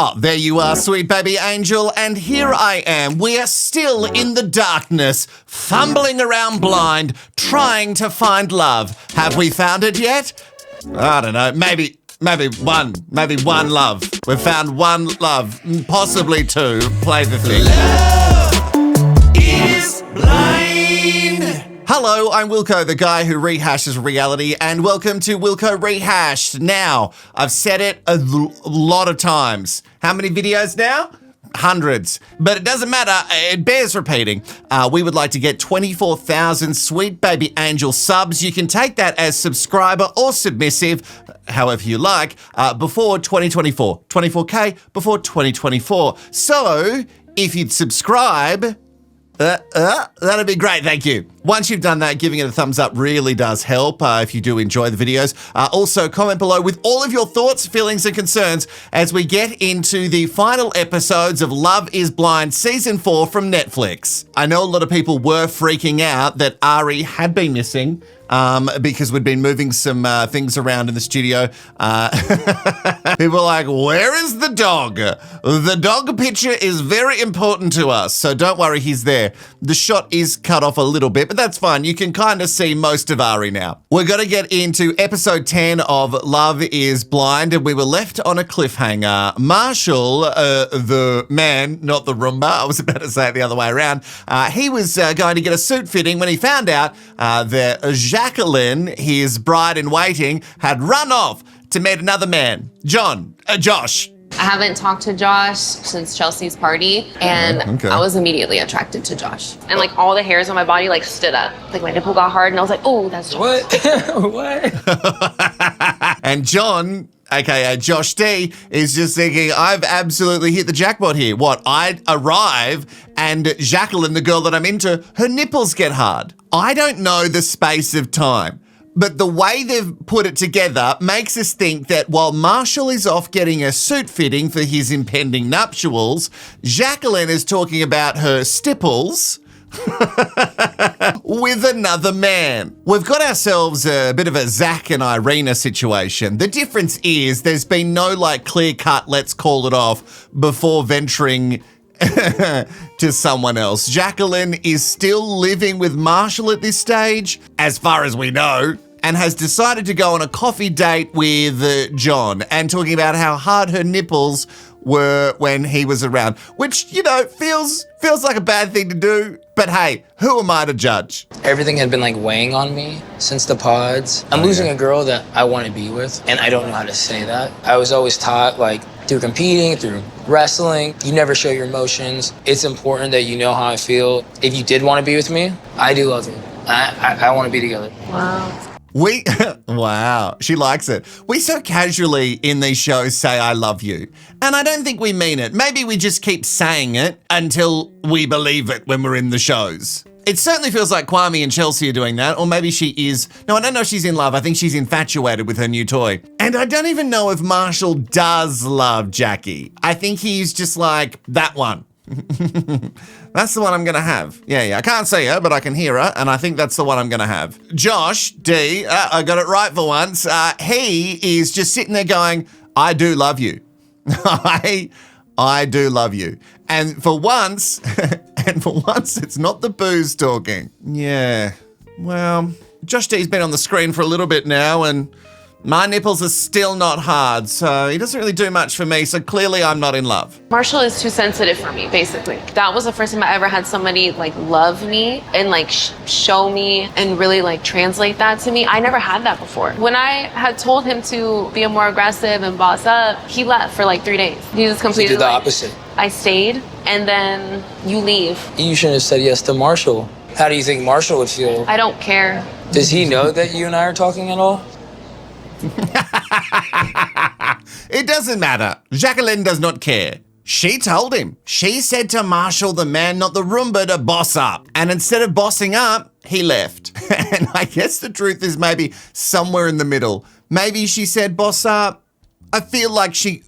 Oh, there you are, sweet baby angel, and here I am. We are still in the darkness, fumbling around blind, trying to find love. Have we found it yet? I don't know, maybe one love. We've found one love, possibly two. Play the thing. Love is blind. Hello, I'm Wilko, the guy who rehashes reality, and welcome to Wilko Rehashed. Now, I've said it a lot of times. How many videos now? Hundreds. But it doesn't matter, it bears repeating. We would like to get 24,000 sweet baby angel subs. You can take that as subscriber or submissive, however you like, before 2024. 24K before 2024. So, if you'd subscribe, that'd be great, thank you. Once you've done that, giving it a thumbs up really does help if you do enjoy the videos. Also, comment below with all of your thoughts, feelings, and concerns as we get into the final episodes of Love is Blind Season 4 from Netflix. I know a lot of people were freaking out that Ari had been missing because we'd been moving some things around in the studio. People are like, where is the dog? The dog picture is very important to us, so don't worry, he's there. The shot is cut off a little bit, but that's fine. You can kind of see most of Ari now. We're going to get into episode 10 of Love is Blind, and we were left on a cliffhanger. Marshall, the man, not the Roomba, I was about to say it the other way around, he was going to get a suit fitting when he found out that Jacqueline, his bride-in-waiting, had run off to meet another man, Josh. I haven't talked to Josh since Chelsea's party, and I was immediately attracted to Josh. And like all the hairs on my body like stood up. Like my nipple got hard and I was like, oh, that's Josh. What? And John, aka Josh D, is just thinking, I've absolutely hit the jackpot here. What, I arrive and Jacqueline, the girl that I'm into, her nipples get hard. I don't know the space of time, but the way they've put it together makes us think that while Marshall is off getting a suit fitting for his impending nuptials, Jacqueline is talking about her stipples with another man. We've got ourselves a bit of a Zach and Irina situation. The difference is there's been no like clear cut, let's call it off before venturing to someone else. Jacqueline is still living with Marshall at this stage, as far as we know, and has decided to go on a coffee date with John and talking about how hard her nipples were when he was around, which, you know, feels like a bad thing to do, but hey, who am I to judge? Everything had been like weighing on me since the pods. I'm losing a girl that I want to be with, and I don't know how to say that. I was always taught, like, through competing, through wrestling, you never show your emotions. It's important that you know how I feel. If you did want to be with me, I do love you. I want to be together. Wow. Wow, she likes it. We so casually in these shows say, I love you. And I don't think we mean it. Maybe we just keep saying it until we believe it when we're in the shows. It certainly feels like Kwame and Chelsea are doing that, or maybe she is. No, I don't know if she's in love. I think she's infatuated with her new toy. And I don't even know if Marshall does love Jackie. I think he's just like, that one. That's the one I'm gonna have. Yeah, I can't see her, but I can hear her, and I think that's the one I'm gonna have. Josh D, I got it right for once. He is just sitting there going, I do love you. I do love you. And for once, it's not the booze talking. Yeah, well, Josh D's been on the screen for a little bit now, and my nipples are still not hard, so he doesn't really do much for me, so clearly I'm not in love. Marshall is too sensitive for me, basically. That was the first time I ever had somebody like love me and like show me and really like translate that to me. I never had that before. When I had told him to be more aggressive and boss up, he left for like 3 days. He was completely You did the opposite. I stayed, and then you leave. You shouldn't have said yes to Marshall. How do you think Marshall would feel? I don't care. Does he know that you and I are talking at all? It doesn't matter. Jacqueline does not care. She told him. She said to Marshall, the man, not the Roomba, to boss up. And instead of bossing up, he left. And I guess the truth is maybe somewhere in the middle. Maybe she said boss up. I feel like she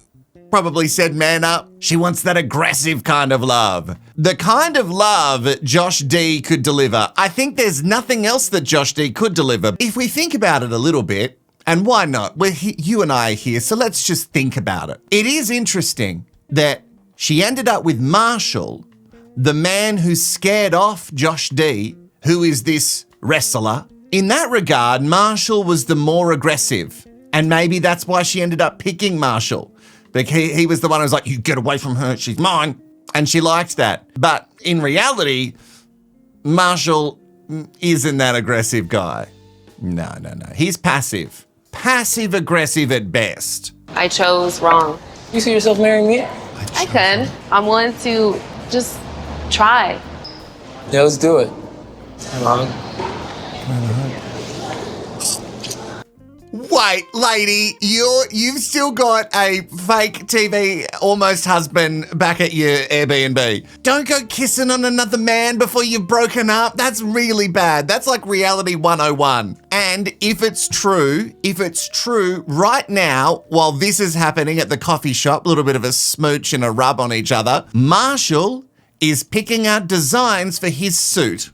probably said man up. She wants that aggressive kind of love. The kind of love Josh D could deliver. I think there's nothing else that Josh D could deliver. If we think about it a little bit, and why not? You and I are here, so let's just think about it. It is interesting that she ended up with Marshall, the man who scared off Josh D, who is this wrestler. In that regard, Marshall was the more aggressive. And maybe that's why she ended up picking Marshall. Like he was the one who was like, you get away from her, she's mine. And she liked that. But in reality, Marshall isn't that aggressive guy. No. He's passive. Passive-aggressive at best. I chose wrong. You see yourself marrying me? I could. I'm willing to just try. Yeah, let's do it. Come Wait, lady, you've still got a fake TV almost husband back at your Airbnb. Don't go kissing on another man before you've broken up. That's really bad. That's like reality 101. And if it's true right now, while this is happening at the coffee shop, a little bit of a smooch and a rub on each other, Marshall is picking out designs for his suit.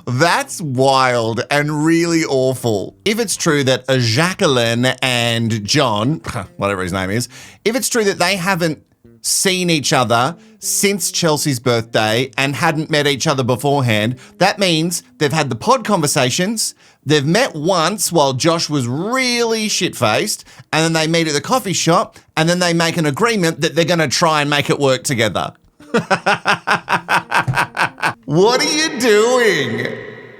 That's wild and really awful. If it's true that Jacqueline and John, whatever his name is, if it's true that they haven't seen each other since Chelsea's birthday and hadn't met each other beforehand, that means they've had the pod conversations, they've met once while Josh was really shit-faced, and then they meet at the coffee shop, and then they make an agreement that they're going to try and make it work together. What are you doing?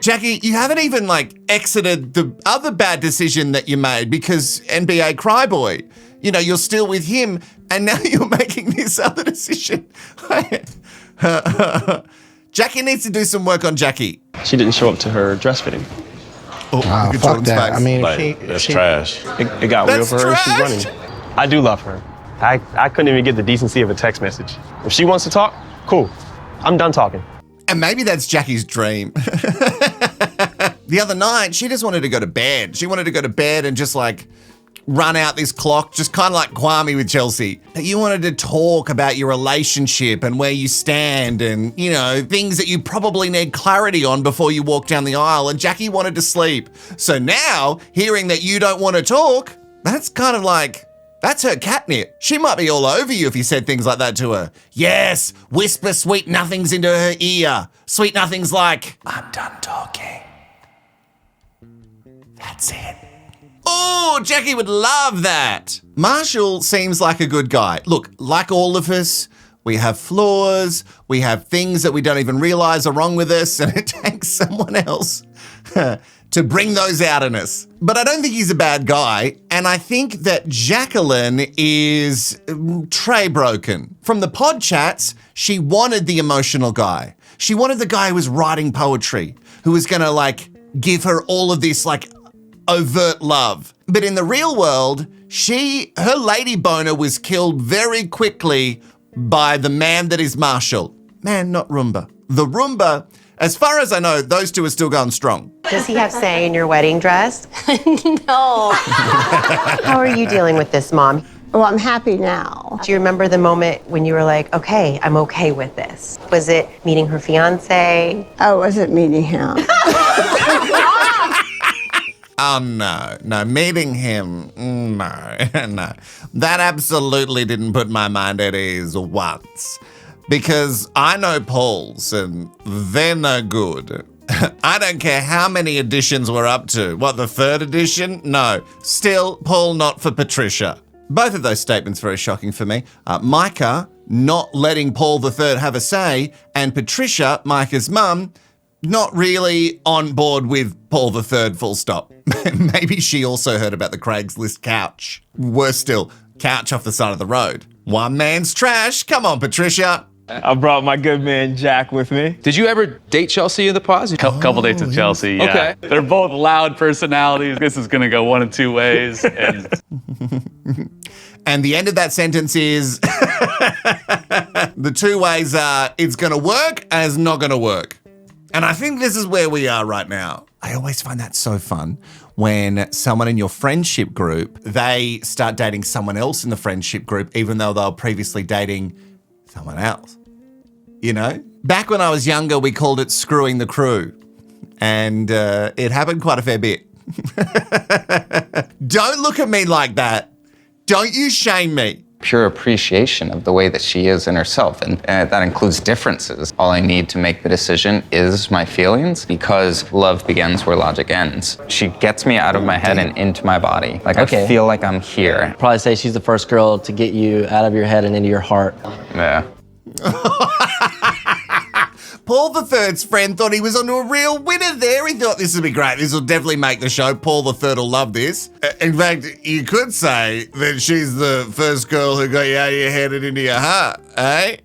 Jackie, you haven't even exited the other bad decision that you made because NBA Cryboy. You know, you're still with him and now you're making this other decision. Jackie needs to do some work on Jackie. She didn't show up to her dress fitting. Oh, fuck that. I mean, that's trash. It got real for her. Trash. She's running. I do love her. I couldn't even get the decency of a text message. If she wants to talk, cool. I'm done talking. And maybe that's Jackie's dream. The other night, she just wanted to go to bed. She wanted to go to bed and just run out this clock, just kind of like Kwame with Chelsea. You wanted to talk about your relationship and where you stand and, things that you probably need clarity on before you walk down the aisle. And Jackie wanted to sleep. So now, hearing that you don't want to talk, that's kind of that's her catnip. She might be all over you if you said things like that to her. Yes, whisper sweet nothings into her ear. Sweet nothings like, I'm done talking. That's it. Oh, Jackie would love that. Marshall seems like a good guy. Look, like all of us, we have flaws, we have things that we don't even realize are wrong with us, and it takes someone else to bring those out in us. But I don't think he's a bad guy, and I think that Jacqueline is tray broken. From the pod chats, she wanted the emotional guy. She wanted the guy who was writing poetry, who was gonna give her all of this overt love. But in the real world, her lady boner was killed very quickly by the man that is Marshall. Man, not Roomba. The Roomba, as far as I know, those two are still going strong. Does he have say in your wedding dress? No. How are you dealing with this, Mom? Well, I'm happy now. Do you remember the moment when you were like, okay, I'm okay with this? Was it meeting her fiance? I wasn't meeting him. Oh, no, meeting him, no. That absolutely didn't put my mind at ease once. Because I know Paul's and they're no good. I don't care how many editions we're up to. What, the third edition? No. Still, Paul not for Patricia. Both of those statements very shocking for me. Micah not letting Paul III have a say, and Patricia, Micah's mum, not really on board with Paul III, full stop. Maybe she also heard about the Craigslist couch. Worse still, couch off the side of the road. One man's trash. Come on, Patricia. I brought my good man Jack with me. Did you ever date Chelsea in the pause? Couple dates with Chelsea, yeah. Okay. They're both loud personalities. This is gonna go one of two ways. And And the end of that sentence is the two ways are it's gonna work and it's not gonna work. And I think this is where we are right now. I always find that so fun when someone in your friendship group, they start dating someone else in the friendship group, even though they were previously dating someone else. Back when I was younger, we called it screwing the crew. And it happened quite a fair bit. Don't look at me like that. Don't you shame me. Pure appreciation of the way that she is in herself, and that includes differences. All I need to make the decision is my feelings, because love begins where logic ends. She gets me out of my head and into my body. Like, I feel like I'm here. Probably say she's the first girl to get you out of your head and into your heart. Yeah. Paul III's friend thought he was onto a real winner there. He thought this would be great. This will definitely make the show. Paul III will love this. In fact, you could say that she's the first girl who got you out of your head and into your heart, eh?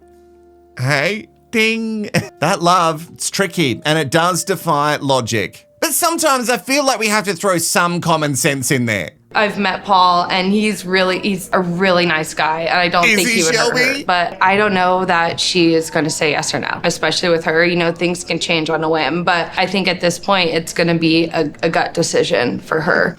Hey, ding. That love, it's tricky, and it does defy logic. But sometimes I feel like we have to throw some common sense in there. I've met Paul, and he's a really nice guy, and I don't think he would hurt her. But I don't know that she is going to say yes or no, especially with her. You know, things can change on a whim, but I think at this point, it's going to be a gut decision for her.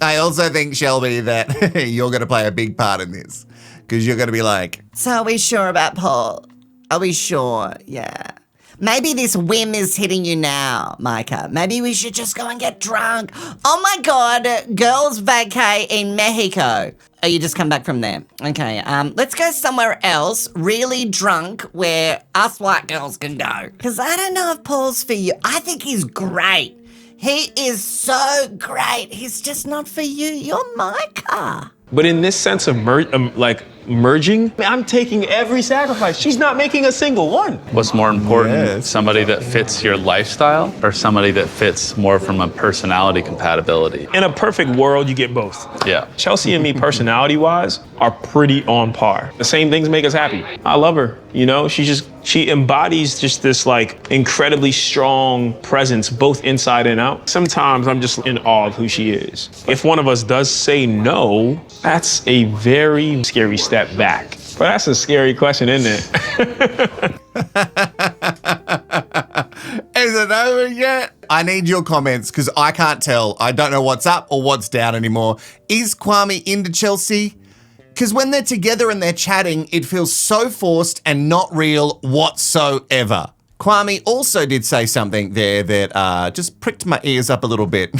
I also think, Shelby, that you're going to play a big part in this, because you're going to be like, so are we sure about Paul? Are we sure? Yeah. Maybe this whim is hitting you now, Micah. Maybe we should just go and get drunk. Oh my God, girls vacay in Mexico. Oh, you just come back from there. Okay, let's go somewhere else, really drunk, where us white girls can go. Because I don't know if Paul's for you. I think he's great. He is so great. He's just not for you. You're Micah. But in this sense of merging, I'm taking every sacrifice. She's not making a single one. What's more important, somebody that fits your lifestyle or somebody that fits more from a personality compatibility? In a perfect world, you get both. Yeah. Chelsea and me, personality-wise, are pretty on par. The same things make us happy. I love her, you know? She embodies just this incredibly strong presence, both inside and out. Sometimes I'm just in awe of who she is. If one of us does say no, that's a very scary step back. But that's a scary question, isn't it? is it over yet? I need your comments, because I can't tell. I don't know what's up or what's down anymore. Is Kwame into Chelsea? Because when they're together and they're chatting, it feels so forced and not real whatsoever. Kwame also did say something there that just pricked my ears up a little bit.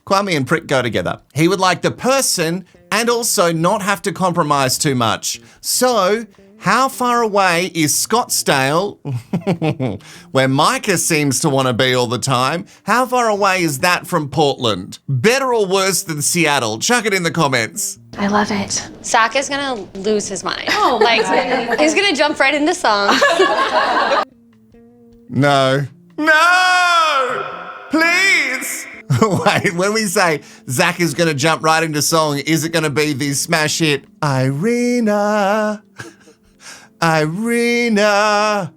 Kwame and Prick go together. He would like the person and also not have to compromise too much. So, how far away is Scottsdale, where Micah seems to want to be all the time? How far away is that from Portland? Better or worse than Seattle? Chuck it in the comments. I love it. Zach is gonna lose his mind. Oh, he's gonna jump right into song. No. No! Please! Wait, when we say Zach is going to jump right into song, is it going to be the smash hit, Irina, Irina,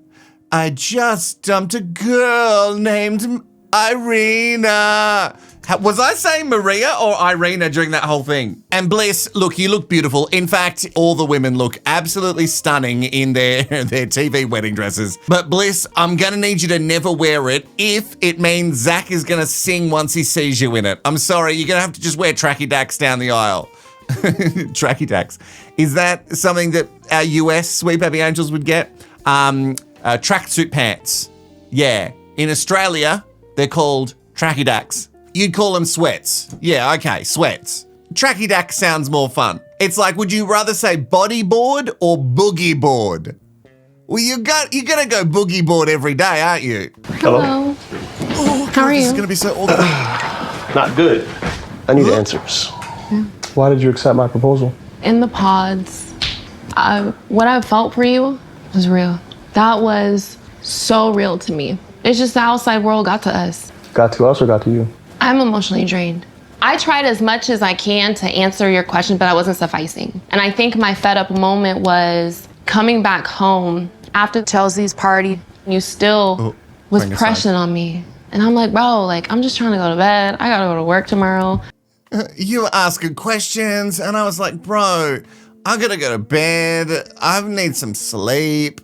I just dumped a girl named Irina. Was I saying Maria or Irina during that whole thing? And Bliss, look, you look beautiful. In fact, all the women look absolutely stunning in their TV wedding dresses. But Bliss, I'm gonna need you to never wear it if it means Zach is gonna sing once he sees you in it. I'm sorry, you're gonna have to just wear tracky dacks down the aisle. Tracky dacks. Is that something that our US Sweet Baby Angels would get? Tracksuit pants. Yeah. In Australia, they're called tracky dacks. You'd call them sweats. Yeah, okay, sweats. Tracky dack sounds more fun. It's like, would you rather say bodyboard or boogie board? Well, you're gonna go boogie board every day, aren't you? Hello. Oh, God, How are this you? is gonna be so awkward. Not good. I need answers. Why did you accept my proposal? In the pods, what I felt for you was real. That was so real to me. It's just the outside world got to us. Got to us or got to you? I'm emotionally drained. I tried as much as I can to answer your question, but I wasn't sufficing. And I think my fed up moment was coming back home after Chelsea's party. You still was pressing on me. And I'm like, bro, I'm just trying to go to bed. I gotta go to work tomorrow. You were asking questions, and I was like, bro, I gotta go to bed. I need some sleep.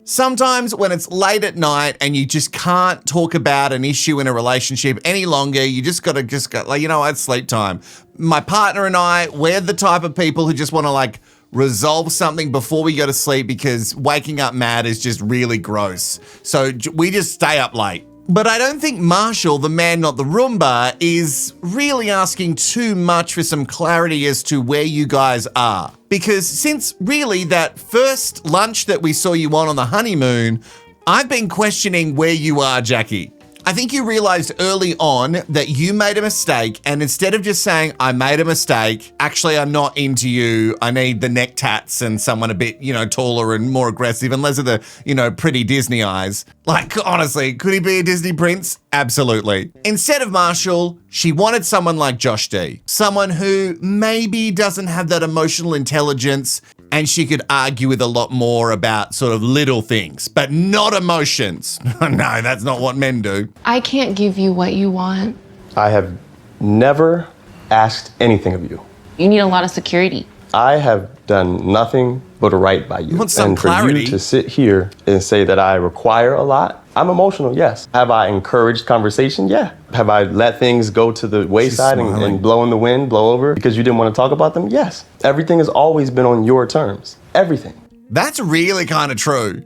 Sometimes when it's late at night and you just can't talk about an issue in a relationship any longer, you just gotta go, you know what, it's sleep time. My partner and I, we're the type of people who just wanna resolve something before we go to sleep because waking up mad is just really gross. So we just stay up late. But I don't think Marshall, the man not the Roomba, is really asking too much for some clarity as to where you guys are. Because since really that first lunch that we saw you on the honeymoon, I've been questioning where you are, Jackie. I think you realized early on that you made a mistake, and instead of just saying, I made a mistake, actually I'm not into you, I need the neck tats and someone a bit, taller and more aggressive and less of the, pretty Disney eyes. Like, honestly, could he be a Disney prince? Absolutely. Instead of Marshall, she wanted someone like Josh D. Someone who maybe doesn't have that emotional intelligence and she could argue with a lot more about sort of little things, but not emotions. No, that's not what men do. I can't give you what you want. I have never asked anything of you. You need a lot of security. I have done nothing but right by you. You want some clarity. For you to sit here and say that I require a lot, I'm emotional, yes. Have I encouraged conversation? Yeah. Have I let things go to the wayside and blow in the wind, blow over because you didn't want to talk about them? Yes. Everything has always been on your terms. Everything. That's really kind of true.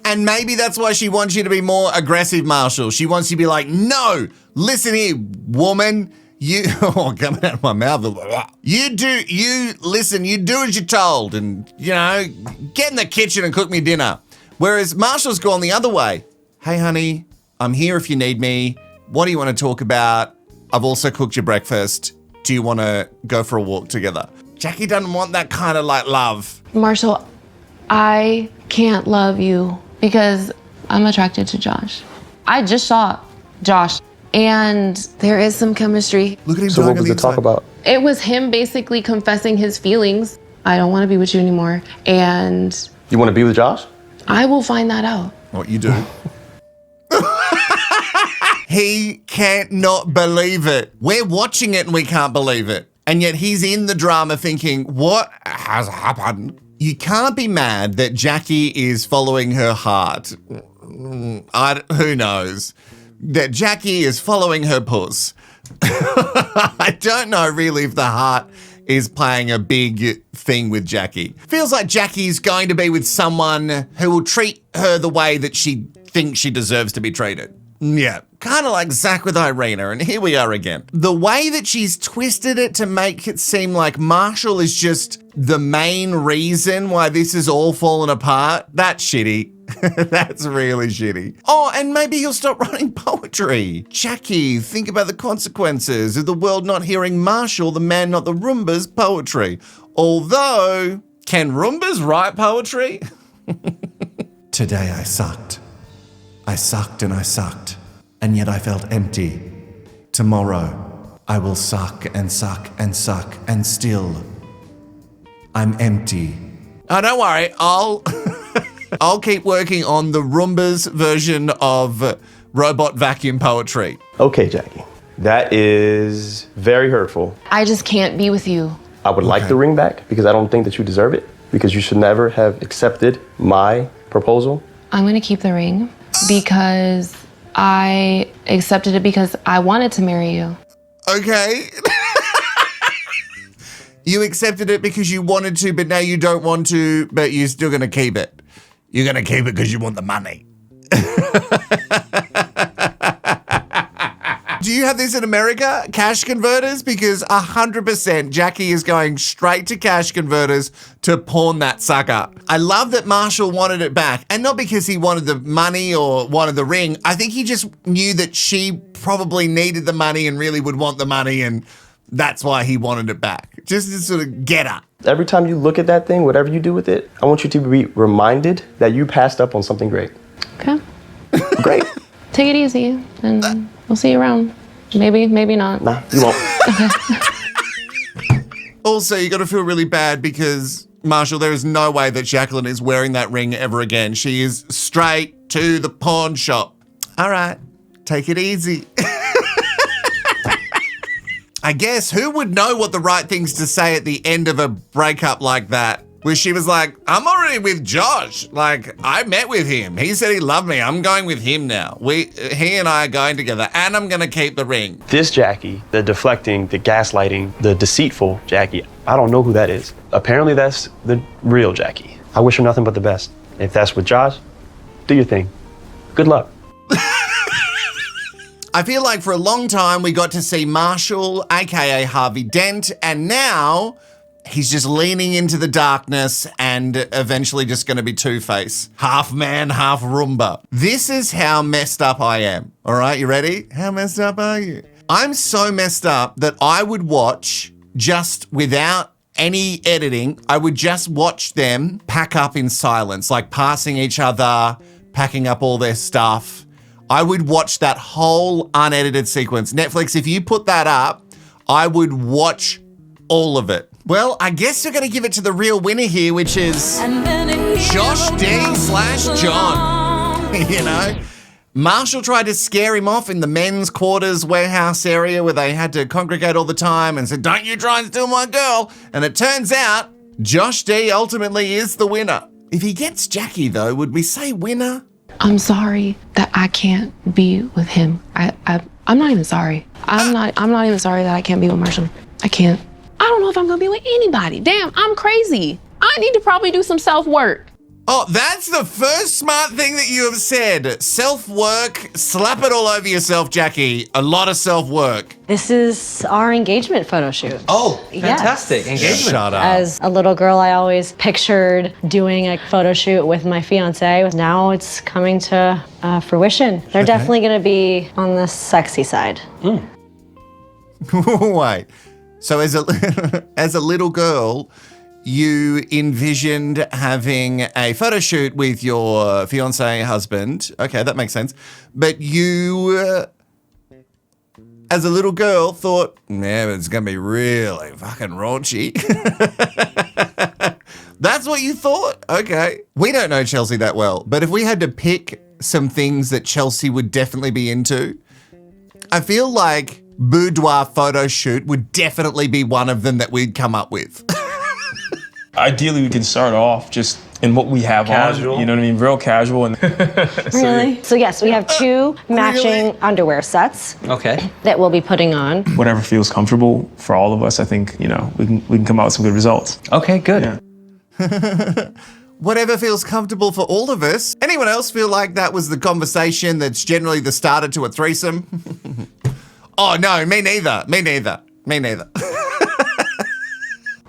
And maybe that's why she wants you to be more aggressive, Marshall. She wants you to be like, no, listen here, woman. You, coming out of my mouth. You do as you're told and, get in the kitchen and cook me dinner. Whereas Marshall's gone the other way. Hey, honey, I'm here if you need me. What do you want to talk about? I've also cooked your breakfast. Do you want to go for a walk together? Jackie doesn't want that kind of love. Marshall, I can't love you because I'm attracted to Josh. I just saw Josh. And there is some chemistry. Look at him. So what was the talk about? It was him basically confessing his feelings. I don't want to be with you anymore. And you want to be with Josh? I will find that out. What you do? He can't not believe it. We're watching it and we can't believe it. And yet he's in the drama thinking, what has happened? You can't be mad that Jackie is following her heart. Who knows? That Jackie is following her puss. I don't know really if the heart is playing a big thing with Jackie. Feels like Jackie's going to be with someone who will treat her the way that she thinks she deserves to be treated. Yeah, kind of like Zach with Irina, and here we are again. The way that she's twisted it to make it seem like Marshall is just the main reason why this is all fallen apart, that's shitty. That's really shitty. Oh, and maybe he'll stop writing poetry. Jackie, think about the consequences of the world not hearing Marshall, the man not the Roomba's poetry. Although, can Roombas write poetry? Today I sucked. I sucked and I sucked, and yet I felt empty. Tomorrow, I will suck and suck and suck, and still, I'm empty. Oh, don't worry, I'll keep working on the Roomba's version of robot vacuum poetry. Okay, Jackie. That is very hurtful. I just can't be with you. I would like the ring back because I don't think that you deserve it, because you should never have accepted my proposal. I'm going to keep the ring because I accepted it because I wanted to marry you. Okay. You accepted it because you wanted to, but now you don't want to, but you're still going to keep it. You're going to keep it because you want the money. Do you have this in America? Cash converters? Because 100% Jackie is going straight to cash converters to pawn that sucker. I love that Marshall wanted it back. And not because he wanted the money or wanted the ring. I think he just knew that she probably needed the money and really would want the money, and that's why he wanted it back. Just to sort of get her. Every time you look at that thing, whatever you do with it, I want you to be reminded that you passed up on something great. Okay. Great. Take it easy, and we'll see you around. Maybe, maybe not. Nah, you won't. Also, you got to feel really bad because, Marshall, there is no way that Jacqueline is wearing that ring ever again. She is straight to the pawn shop. All right, take it easy. I guess who would know what the right things to say at the end of a breakup like that? Where she was like, I'm already with Josh. Like, I met with him. He said he loved me. I'm going with him now. He and I are going together, and I'm going to keep the ring. This Jackie, the deflecting, the gaslighting, the deceitful Jackie, I don't know who that is. Apparently that's the real Jackie. I wish her nothing but the best. If that's with Josh, do your thing. Good luck. I feel like for a long time we got to see Marshall, aka Harvey Dent, and now he's just leaning into the darkness and eventually just going to be Two-Face. Half man, half Roomba. This is how messed up I am. All right, you ready? How messed up are you? I'm so messed up that I would watch just without any editing. I would just watch them pack up in silence, like passing each other, packing up all their stuff. I would watch that whole unedited sequence. Netflix, if you put that up, I would watch all of it. Well, I guess we're going to give it to the real winner here, which is Josh D/John. You know, Marshall tried to scare him off in the men's quarters warehouse area where they had to congregate all the time and said, don't you try and steal my girl. And it turns out Josh D ultimately is the winner. If he gets Jackie, though, would we say winner? I'm sorry that I can't be with him. I'm not even sorry. I'm not even sorry that I can't be with Marshall. I can't. I don't know if I'm gonna be with anybody. Damn, I'm crazy. I need to probably do some self-work. Oh, that's the first smart thing that you have said. Self-work, slap it all over yourself, Jackie. A lot of self-work. This is our engagement photo shoot. Oh, fantastic. Yes. Engagement. Shut up. As a little girl, I always pictured doing a photo shoot with my fiance. Now it's coming to fruition. They're definitely gonna be on the sexy side. Wait. So as a little girl, you envisioned having a photo shoot with your fiance husband. Okay, that makes sense. But you, as a little girl, thought, yeah, it's going to be really fucking raunchy. That's what you thought? Okay. We don't know Chelsea that well, but if we had to pick some things that Chelsea would definitely be into, I feel like boudoir photo shoot would definitely be one of them that we'd come up with. Ideally, we can start off just in what we have Casual. on. You know what I mean? Real casual. And Really? So yes, we have two matching underwear sets Okay. that we'll be putting on. whatever feels comfortable for all of us, I think, you know, we can come out with some good results. Okay, good. Yeah. Whatever feels comfortable for all of us. Anyone else feel like that was the conversation that's generally the starter to a threesome? Oh, no, me neither.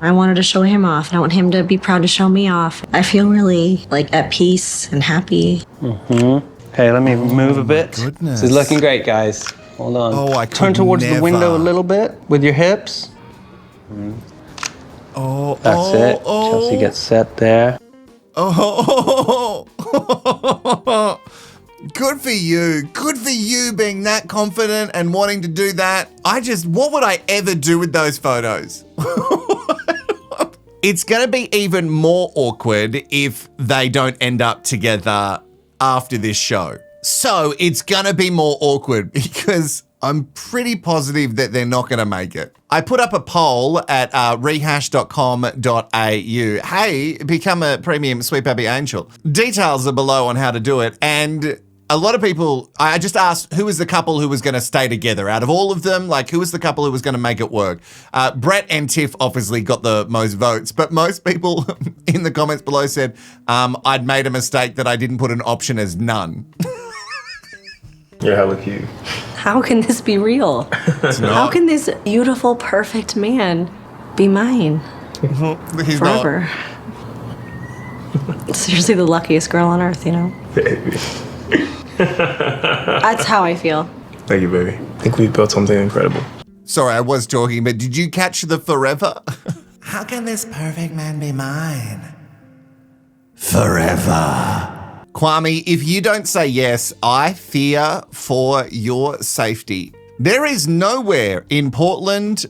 I wanted to show him off, and I want him to be proud to show me off. I feel really like at peace and happy. Hey, let me move a bit. goodness. This is looking great, guys. Hold on. Oh, I Turn could towards the window never. a little bit with your hips. Oh, That's it. Chelsea gets set there. Oh, good for you. Good for you being that confident and wanting to do that. What would I ever do with those photos? It's going to be even more awkward if they don't end up together after this show. So it's going to be more awkward because I'm pretty positive that they're not going to make it. I put up a poll at rehashed.com.au. Hey, become a premium Sweet Baby Angel. Details are below on how to do it. And a lot of people, I just asked who was the couple who was going to stay together out of all of them. Like, who was the couple who was going to make it work? Brett and Tiff obviously got the most votes, but most people in the comments below said I'd made a mistake that I didn't put an option as none. You're hella cute. How can this be real? How can this beautiful, perfect man be mine He's forever? Seriously, the luckiest girl on earth, you know? Baby. That's how I feel. Thank you, baby. I think we built something incredible. Sorry, I was talking, but did you catch the forever? How can this perfect man be mine? Forever. Kwame, if you don't say yes, I fear for your safety. There is nowhere in Portland,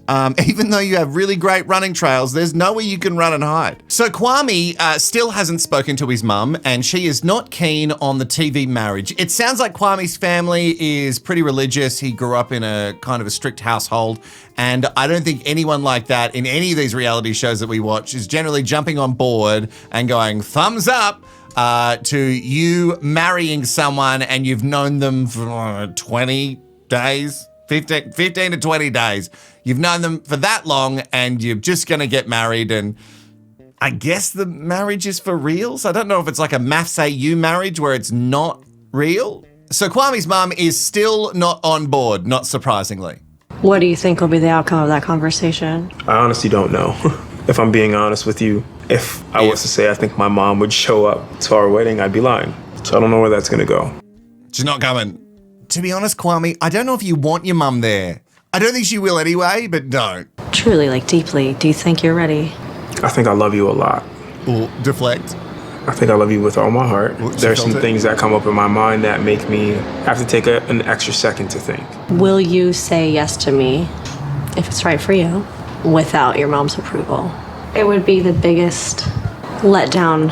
even though you have really great running trails, there's nowhere you can run and hide. So Kwame still hasn't spoken to his mum, and she is not keen on the TV marriage. It sounds like Kwame's family is pretty religious. He grew up in a kind of a strict household, and I don't think anyone like that in any of these reality shows that we watch is generally jumping on board and going, thumbs up to you marrying someone and you've known them for 20 days. 15 to 20 days. You've known them for that long and you're just going to get married, and I guess the marriage is for reals. I don't know if it's like a Maths AU marriage where it's not real. So Kwame's mum is still not on board, not surprisingly. What do you think will be the outcome of that conversation? I honestly don't know. If I'm being honest with you, if I was to say I think my mom would show up to our wedding, I'd be lying. So I don't know where that's gonna go. She's not coming. To be honest, Kwame, I don't know if you want your mum there. I don't think she will anyway, but don't. Truly, like deeply, do you think you're ready? I think I love you a lot. Or deflect. I think I love you with all my heart. There's some felt it. things that come up in my mind that make me have to take an extra second to think. Will you say yes to me if it's right for you without your mom's approval? It would be the biggest letdown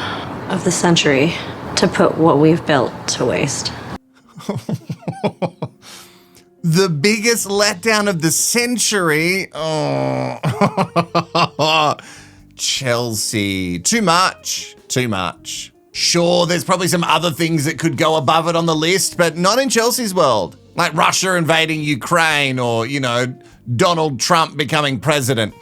of the century to put what we've built to waste. The biggest letdown of the century. Oh. Chelsea. Too much. Too much. Sure, there's probably some other things that could go above it on the list, but not in Chelsea's world. Like Russia invading Ukraine or, Donald Trump becoming president.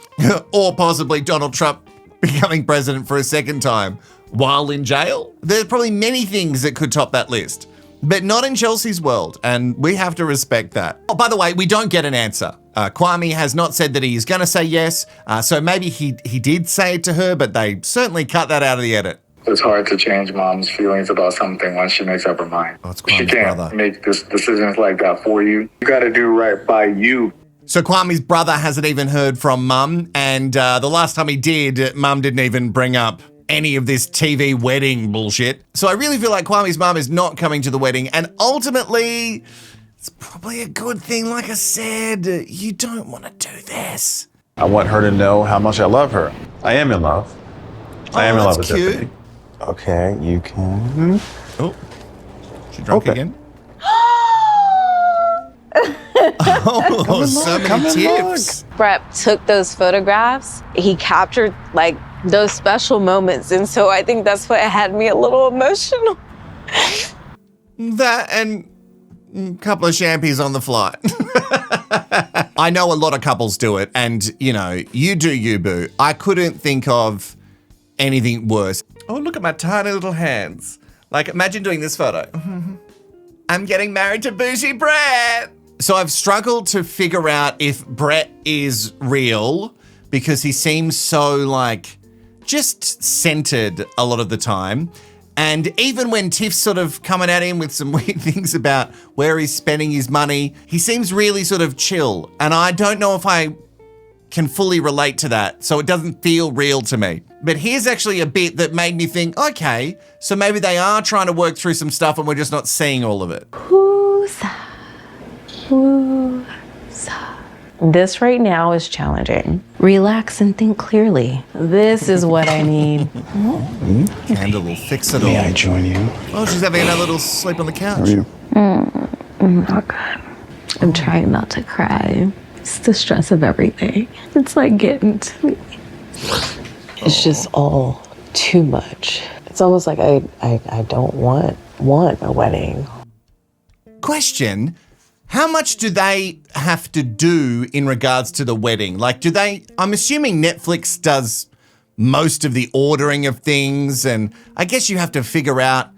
Or possibly Donald Trump becoming president for a second time while in jail. There are probably many things that could top that list, but not in Chelsea's world, and we have to respect that. Oh, by the way, we don't get an answer. Kwame has not said that he's going to say yes, so maybe he did say it to her, but they certainly cut that out of the edit. It's hard to change mom's feelings about something once she makes up her mind. She can't make decisions like that for you. You got to do right by you. So Kwame's brother hasn't even heard from mum, and the last time he did, mum didn't even bring up any of this TV wedding bullshit. So I really feel like Kwame's mum is not coming to the wedding, and ultimately, it's probably a good thing. Like I said, you don't want to do this. I want her to know how much I love her. I am in love. I am in love with Tiffany. Okay, you can. Oh, she drunk again? So many tips. Brett took those photographs. He captured those special moments, and so I think that's what had me a little emotional. That and a couple of champies on the flight. I know a lot of couples do it, and you do you, boo. I couldn't think of anything worse. Oh, look at my tiny little hands. Imagine doing this photo. I'm getting married to bougie Brett. So I've struggled to figure out if Brett is real because he seems so just centered a lot of the time. And even when Tiff's sort of coming at him with some weird things about where he's spending his money, he seems really sort of chill. And I don't know if I can fully relate to that, so it doesn't feel real to me. But here's actually a bit that made me think, okay, so maybe they are trying to work through some stuff and we're just not seeing all of it. This right now is challenging. Relax and think clearly. This is what I need. Candle will fix it all. May I join you? Oh, she's having a little sleep on the couch. How are you? Not good. I'm trying not to cry. It's the stress of everything. It's getting to me. It's just all too much. It's almost like I don't want a wedding. Question, how much do they have to do in regards to the wedding? I'm assuming Netflix does most of the ordering of things, and I guess you have to figure out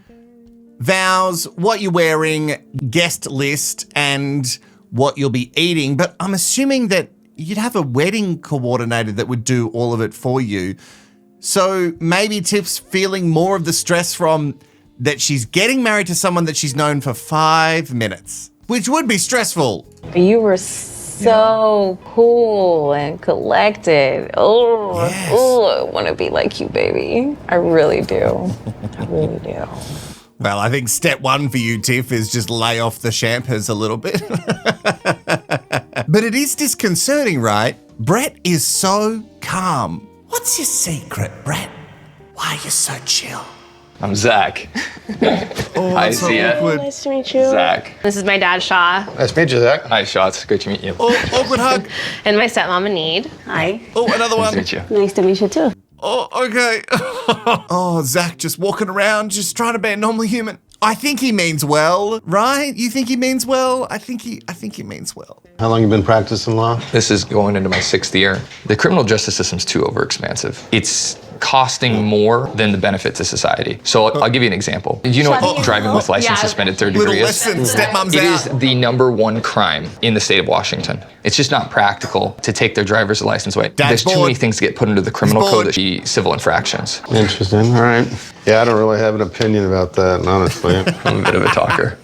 vows, what you're wearing, guest list, and what you'll be eating. But I'm assuming that you'd have a wedding coordinator that would do all of it for you. So maybe Tiff's feeling more of the stress from that she's getting married to someone that she's known for 5 minutes, which would be stressful. You were so cool and collected. Oh, yes. I want to be like you, baby. I really do. I really do. Well, I think step one for you, Tiff, is just lay off the champers a little bit. But it is disconcerting, right? Brett is so calm. What's your secret, Brett? Why are you so chill? I'm Zach. Oh, Hi, that's so Zia. awkward. Nice to meet you. Zach. This is my dad, Shaw, Nice to meet you, Zach. Hi, Shaw. It's great to meet you. Oh, awkward hug. and my stepmom, Anid. Hi. Oh, another one. Nice to meet you. Nice to meet you too. Oh, okay. Oh, Zach just walking around, just trying to be a normal human. I think he means well, right? You think he means well? I think he means well. How long you been practicing law? This is going into my 6th year. The criminal justice system's too overexpansive. It's costing more than the benefit to society. So I'll give you an example. Do you know what driving with license suspended third degree is? Stepmom's It out. is the #1 crime in the state of Washington. It's just not practical to take their driver's license away. There's too many things to get put into the criminal code that be civil infractions. Interesting. All right. Yeah, I don't really have an opinion about that, honestly. I'm a bit of a talker.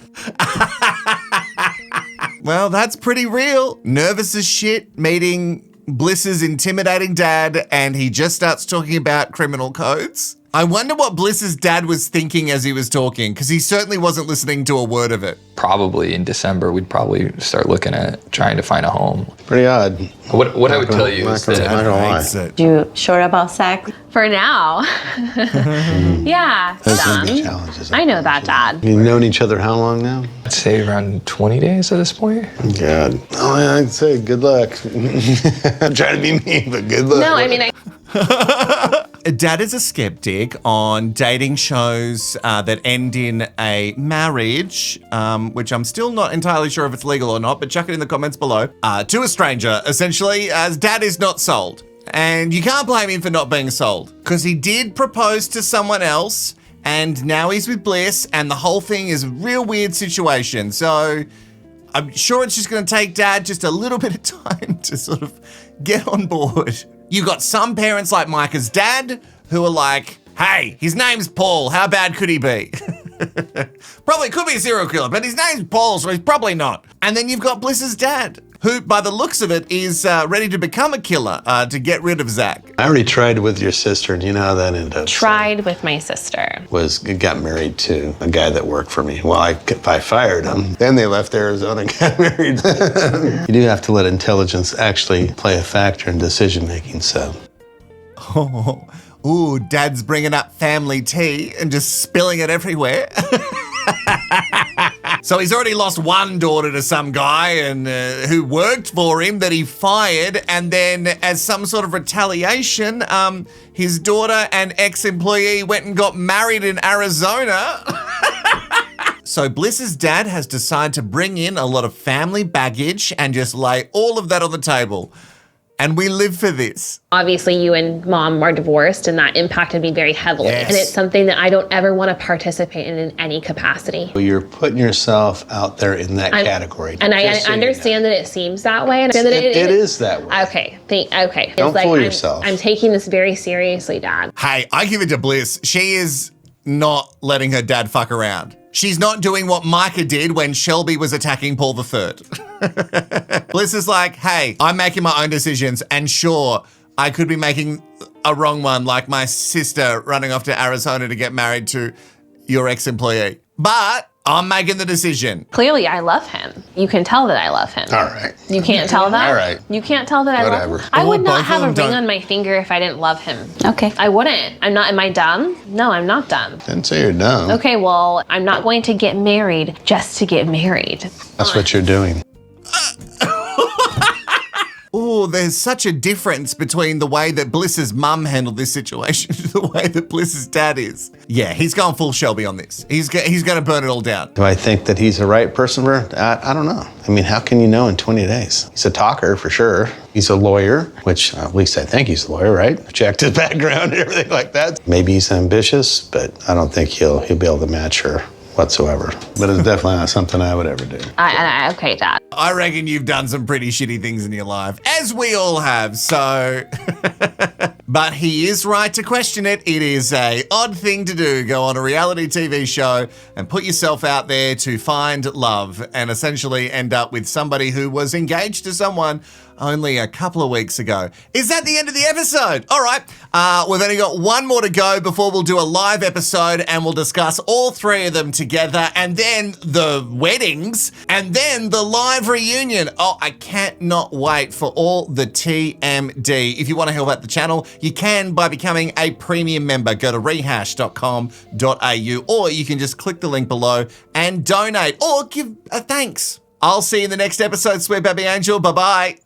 Well, that's pretty real. Nervous as shit, meeting Bliss's intimidating dad, and he just starts talking about criminal codes. I wonder what Bliss's dad was thinking as he was talking, because he certainly wasn't listening to a word of it. Probably in December, we'd probably start looking at trying to find a home. Pretty odd. What I would tell you is that You sure about sex? For now. Yeah. That's Done. gonna be challenges. I know that, Dad. You've known each other how long now? I'd say around 20 days at this point. God. Oh, yeah, I'd say good luck. I'm trying to be mean, but good luck. No, I mean, Dad is a skeptic on dating shows that end in a marriage, which I'm still not entirely sure if it's legal or not, but chuck it in the comments below, to a stranger, essentially, as Dad is not sold. And you can't blame him for not being sold, because he did propose to someone else, and now he's with Bliss, and the whole thing is a real weird situation. So I'm sure it's just going to take Dad just a little bit of time to sort of get on board. You got some parents like Micah's dad who are like, hey, his name's Paul, how bad could he be? Probably could be a serial killer, but his name's Paul, so he's probably not. And then you've got Bliss's dad, who, by the looks of it, is ready to become a killer to get rid of Zach. I already tried with your sister, and you know how that ended up. tried with my sister. Got married to a guy that worked for me. Well, I fired him. Then they left Arizona and got married. You do have to let intelligence actually play a factor in decision making, so. Oh, ooh, Dad's bringing up family tea and just spilling it everywhere. So he's already lost one daughter to some guy and who worked for him that he fired, and then as some sort of retaliation, his daughter and ex-employee went and got married in Arizona. So Bliss's dad has decided to bring in a lot of family baggage and just lay all of that on the table. And we live for this. Obviously, you and Mom are divorced, and that impacted me very heavily. Yes. And it's something that I don't ever want to participate in any capacity. Well, you're putting yourself out there in that category. And I Just so you understand that it seems that way. And know. It is that way. Okay, okay. Don't It's like fool I'm- yourself. I'm taking this very seriously, Dad. Hey, I give it to Bliss. She is not letting her dad fuck around. She's not doing what Micah did when Shelby was attacking Paul III. Bliss is like, hey, I'm making my own decisions, and sure, I could be making a wrong one, like my sister running off to Arizona to get married to your ex-employee. But I'm making the decision. Clearly, I love him. You can tell that I love him. All right. You can't tell that? All right. You can't tell that I love Whatever. him? I would Oh, not both have of a them ring don't- on my finger if I didn't love him. Okay. I wouldn't. I'm not. Am I dumb? No, I'm not dumb. Didn't say you're dumb. Okay, well, I'm not going to get married just to get married. That's what you're doing. Oh, there's such a difference between the way that Bliss's mum handled this situation to the way that Bliss's dad is. Yeah, he's going full Shelby on this. He's going to burn it all down. Do I think that he's the right person for her? I don't know. I mean, how can you know in 20 days? He's a talker for sure. He's a lawyer, which at least I think he's a lawyer, right? Checked his background and everything like that. Maybe he's ambitious, but I don't think he'll be able to match her whatsoever. But it's definitely not something I would ever do. Okay, Dad. I reckon you've done some pretty shitty things in your life, as we all have, so... But he is right to question it. It is an odd thing to do, go on a reality TV show and put yourself out there to find love and essentially end up with somebody who was engaged to someone only a couple of weeks ago. Is that the end of the episode? All right, we've only got one more to go before we'll do a live episode and we'll discuss all three of them together, and then the weddings, and then the live reunion. Oh, I cannot wait for all the TMD. If you want to help out the channel, you can by becoming a premium member. Go to rehashed.com.au, or you can just click the link below and donate or give a thanks. I'll see you in the next episode, Sweet Baby Angel. Bye-bye.